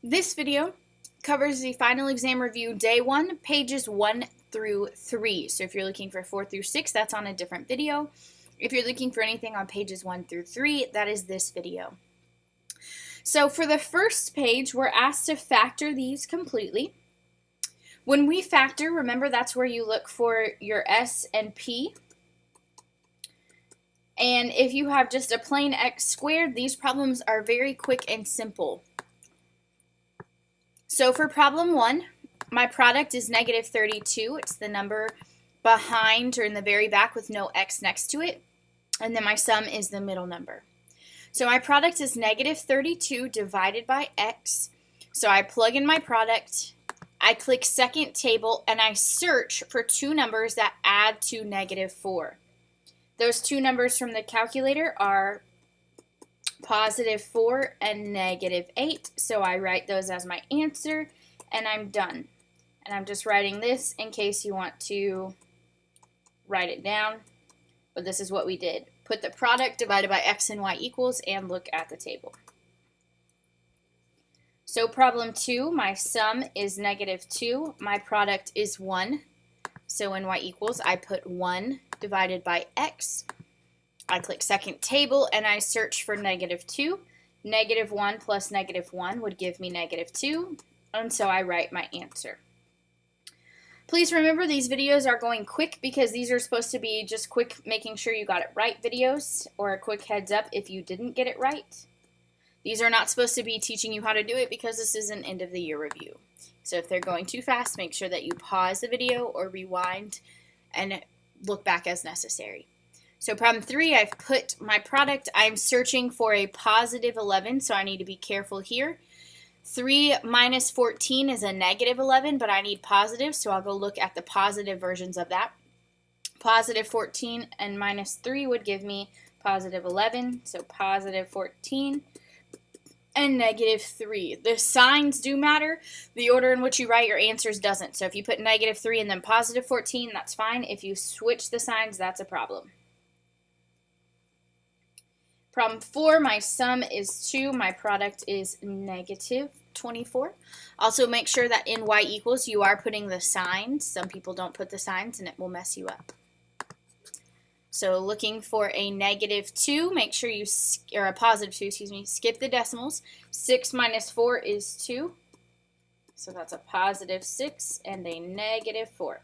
This video covers the final exam review day 1, pages 1 through 3. So if you're looking for 4 through 6, that's on a different video. If you're looking for anything on pages 1 through 3, that is this video. So for the first page, we're asked to factor these completely. When we factor, remember that's where you look for your S and P. And if you have just a plain x squared, these problems are very quick and simple. So for problem 1, my product is negative 32. It's the number behind or in the very back with no x next to it. And then my sum is the middle number. So my product is negative 32 divided by x. So I plug in my product, I click second table, and I search for two numbers that add to negative 4. Those two numbers from the calculator are positive 4 and negative 8. So I write those as my answer, and I'm done. And I'm just writing this in case you want to write it down. But this is what we did. Put the product divided by x and y equals and look at the table. So problem 2, my sum is negative 2. My product is 1. So in y equals, I put 1 divided by x. I click second table and I search for negative 2. Negative 1 plus negative 1 would give me negative 2. And so I write my answer. Please remember these videos are going quick because these are supposed to be just quick making sure you got it right videos, or a quick heads up if you didn't get it right. These are not supposed to be teaching you how to do it because this is an end of the year review. So if they're going too fast, make sure that you pause the video or rewind and look back as necessary. So problem 3, I've put my product. I'm searching for a positive 11, so I need to be careful here. 3 minus 14 is a negative 11, but I need positive, so I'll go look at the positive versions of that. Positive 14 and minus 3 would give me positive 11, so positive 14 and negative 3. The signs do matter. The order in which you write your answers doesn't. So if you put negative 3 and then positive 14, that's fine. If you switch the signs, that's a problem. Problem 4, my sum is 2. My product is negative 24. Also make sure that in y equals you are putting the signs. Some people don't put the signs and it will mess you up. So looking for a negative 2, make sure you, or a positive 2, excuse me, skip the decimals. 6 minus 4 is 2. So that's a positive 6 and a negative 4.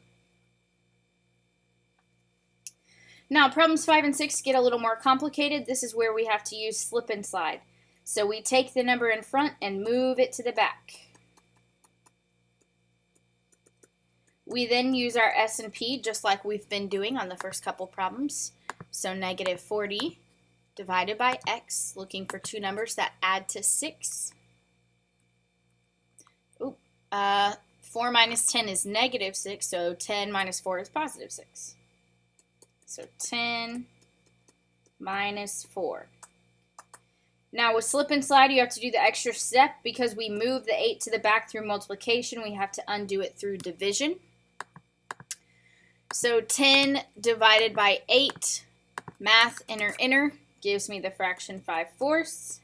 Now, problems 5 and 6 get a little more complicated. This is where we have to use slip and slide. So we take the number in front and move it to the back. We then use our S and P just like we've been doing on the first couple problems. So negative 40 divided by x, looking for two numbers that add to 6. 4 minus 10 is negative 6, so 10 minus 4 is positive 6. So 10 minus 4. Now with slip and slide, you have to do the extra step because we move the 8 to the back through multiplication. We have to undo it through division. So 10 divided by 8, math inner, gives me the fraction 5/4.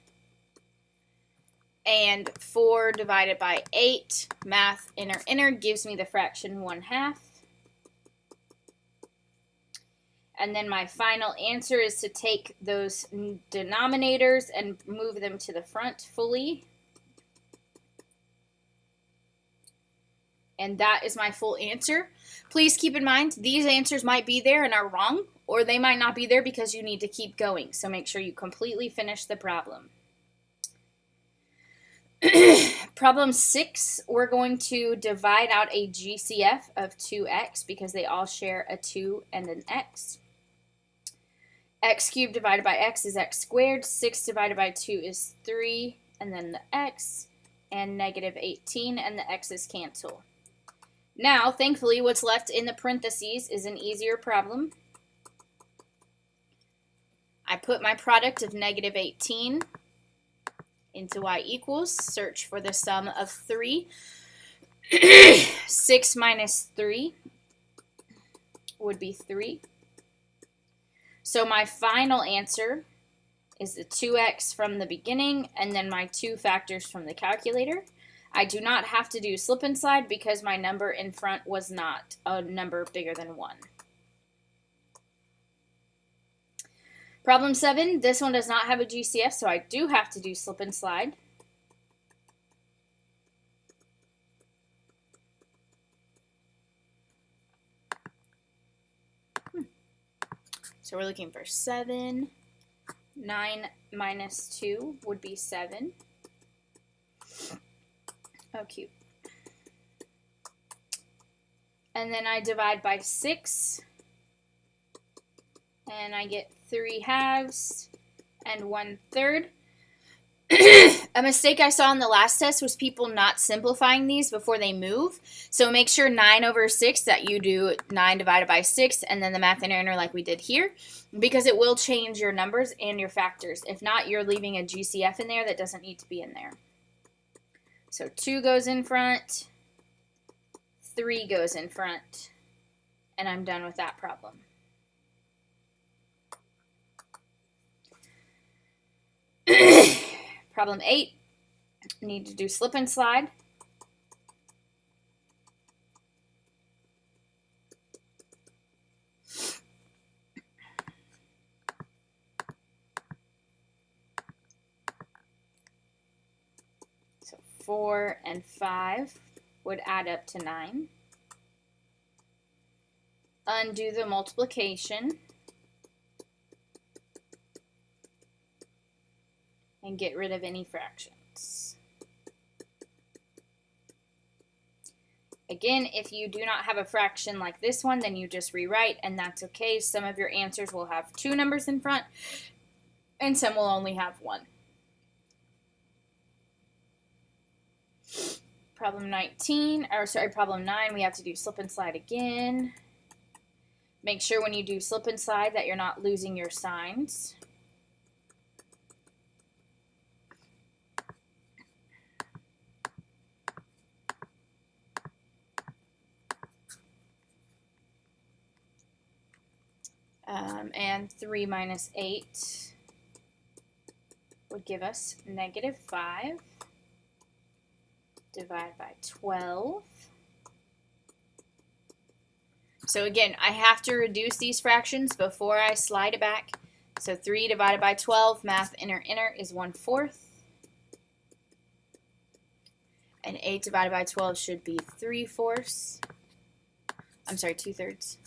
And 4 divided by 8, math inner, gives me the fraction 1/2. And then my final answer is to take those denominators and move them to the front fully. And that is my full answer. Please keep in mind, these answers might be there and are wrong, or they might not be there because you need to keep going. So make sure you completely finish the problem. Problem 6, we're going to divide out a GCF of 2x because they all share a 2 and an x. X cubed divided by x is x squared. 6 divided by 2 is 3, and then the x, and negative 18, and the x's cancel. Now, thankfully, what's left in the parentheses is an easier problem. I put my product of negative 18 into y equals, search for the sum of 3. 6 minus 3 would be 3. So my final answer is the 2x from the beginning and then my two factors from the calculator. I do not have to do slip and slide because my number in front was not a number bigger than 1. Problem 7, this one does not have a GCF, so I do have to do slip and slide. So we're looking for 7. 9 minus 2 would be 7. Oh, cute. And then I divide by 6. And I get 3/2 and 1/3. A mistake I saw in the last test was people not simplifying these before they move. So make sure 9/6 that you do 9 divided by 6 and then the math inner like we did here, because it will change your numbers and your factors. If not, you're leaving a GCF in there that doesn't need to be in there. So 2 goes in front, 3 goes in front, and I'm done with that problem. Problem 8, need to do slip and slide. So 4 and 5 would add up to 9. Undo the multiplication. And get rid of any fractions. Again, if you do not have a fraction like this one, then you just rewrite, and that's okay. Some of your answers will have 2 numbers in front, and some will only have 1. Problem 9, we have to do slip and slide again. Make sure when you do slip and slide that you're not losing your signs. And 3 minus 8 would give us -5. Divide by 12. So again, I have to reduce these fractions before I slide it back. So 3 divided by 12, math inner is 1/4. And 8 divided by 12 should be 3/4. I'm sorry, 2/3.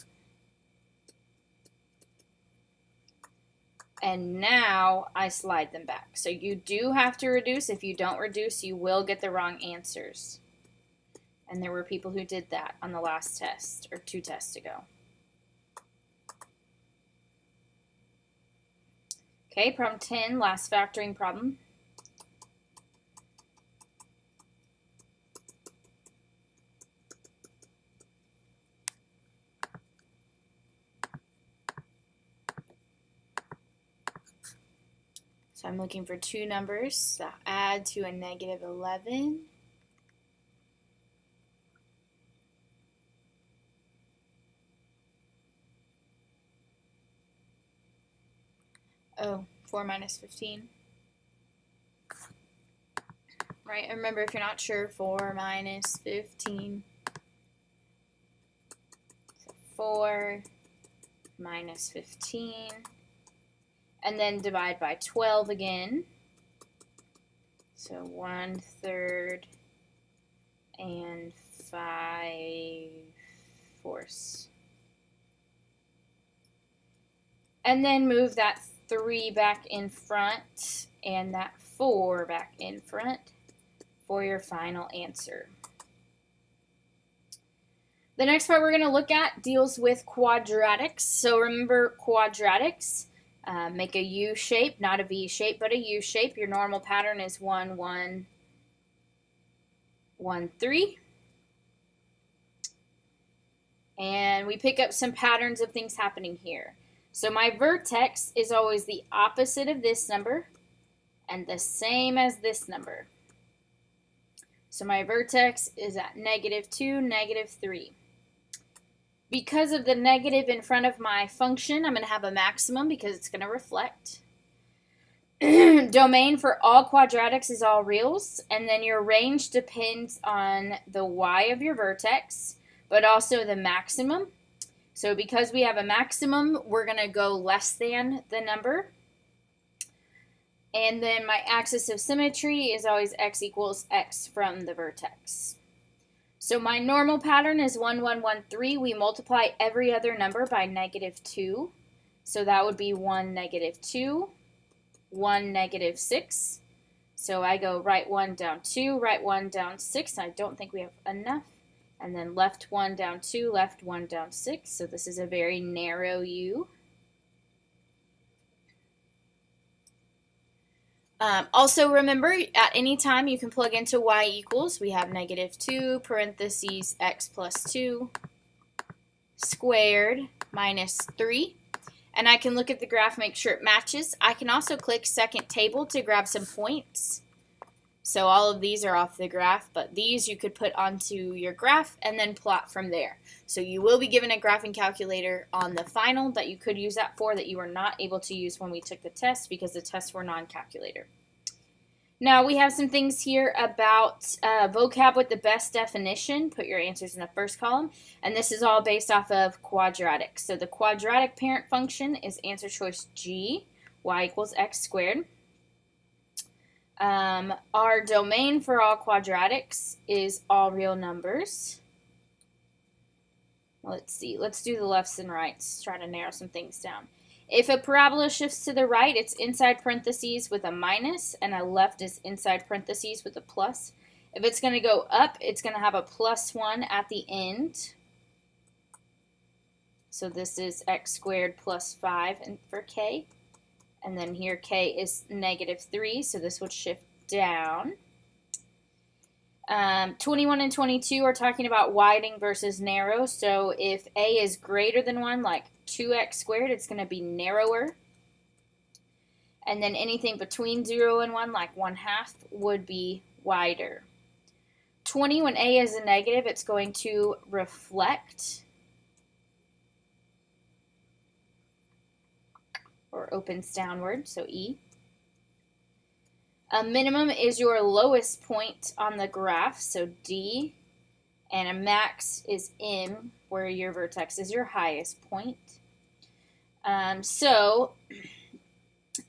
And now I slide them back. So you do have to reduce. If you don't reduce, you will get the wrong answers. And there were people who did that on the last test, or 2 tests ago. Okay, problem 10, last factoring problem. So I'm looking for 2 numbers that add to a -11. Oh, 4 minus 15. Right, and remember, if you're not sure, 4 minus 15. So 4 minus 15. And then divide by 12 again. So 1/3 and 5/4. And then move that 3 back in front and that 4 back in front for your final answer. The next part we're going to look at deals with quadratics. So remember quadratics. Make a U shape, not a V shape, but a U shape. Your normal pattern is 1, 1, 1, 3. And we pick up some patterns of things happening here. So my vertex is always the opposite of this number and the same as this number. So my vertex is at -2, -3. Because of the negative in front of my function, I'm going to have a maximum because it's going to reflect. Domain for all quadratics is all reals, and then your range depends on the y of your vertex, but also the maximum. So because we have a maximum, we're going to go less than the number. And then my axis of symmetry is always x equals x from the vertex. So my normal pattern is 1, 1, 1, 3. We multiply every other number by -2. So that would be 1, -2. 1, -6. So I go right 1 down 2, right 1 down 6. I don't think we have enough. And then left 1 down 2, left 1 down 6. So this is a very narrow U. Also remember, at any time you can plug into y equals. We have -2 parentheses x plus 2 squared minus 3. And I can look at the graph, make sure it matches. I can also click second table to grab some points. So all of these are off the graph, but these you could put onto your graph and then plot from there. So you will be given a graphing calculator on the final that you could use that for, that you were not able to use when we took the test because the tests were non-calculator. Now we have some things here about vocab with the best definition. Put your answers in the first column. And this is all based off of quadratic. So the quadratic parent function is answer choice G, y equals x squared. Our domain for all quadratics is all real numbers. Let's see. Let's do the lefts and rights. Try to narrow some things down. If a parabola shifts to the right, it's inside parentheses with a minus, and a left is inside parentheses with a plus. If it's going to go up, it's going to have a +1 at the end. So this is x squared plus 5 for k. And then here k is -3, so this would shift down. 21 and 22 are talking about widening versus narrow. So if a is greater than 1, like 2x squared, it's going to be narrower. And then anything between 0 and 1, like 1/2, would be wider. 20, when a is a negative, it's going to reflect or opens downward, so E. A minimum is your lowest point on the graph, so D, and a max is M, where your vertex is your highest point. So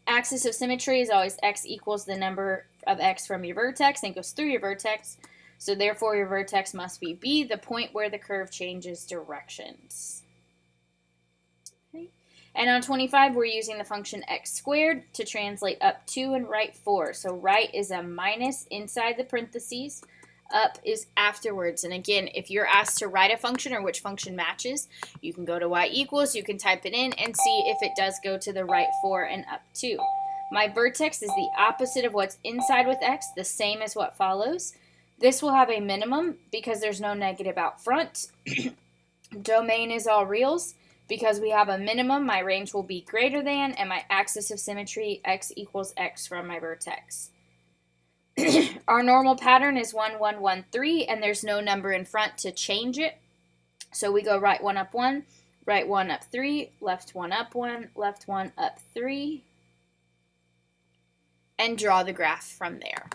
axis of symmetry is always x equals the number of x from your vertex and goes through your vertex. So therefore your vertex must be B, the point where the curve changes directions. Okay. And on 25, we're using the function x squared to translate up 2 and right 4. So right is a minus inside the parentheses. Up is afterwards. And again, if you're asked to write a function or which function matches, you can go to y equals, you can type it in and see if it does go to the right 4 and up 2. My vertex is the opposite of what's inside with x, the same as what follows. This will have a minimum because there's no negative out front. Domain is all reals. Because we have a minimum, my range will be greater than, and my axis of symmetry, x equals x from my vertex. Our normal pattern is 1, 1, 1, 3, and there's no number in front to change it. So we go right 1 up 1, right 1 up 3, left 1 up 1, left 1 up 3, and draw the graph from there.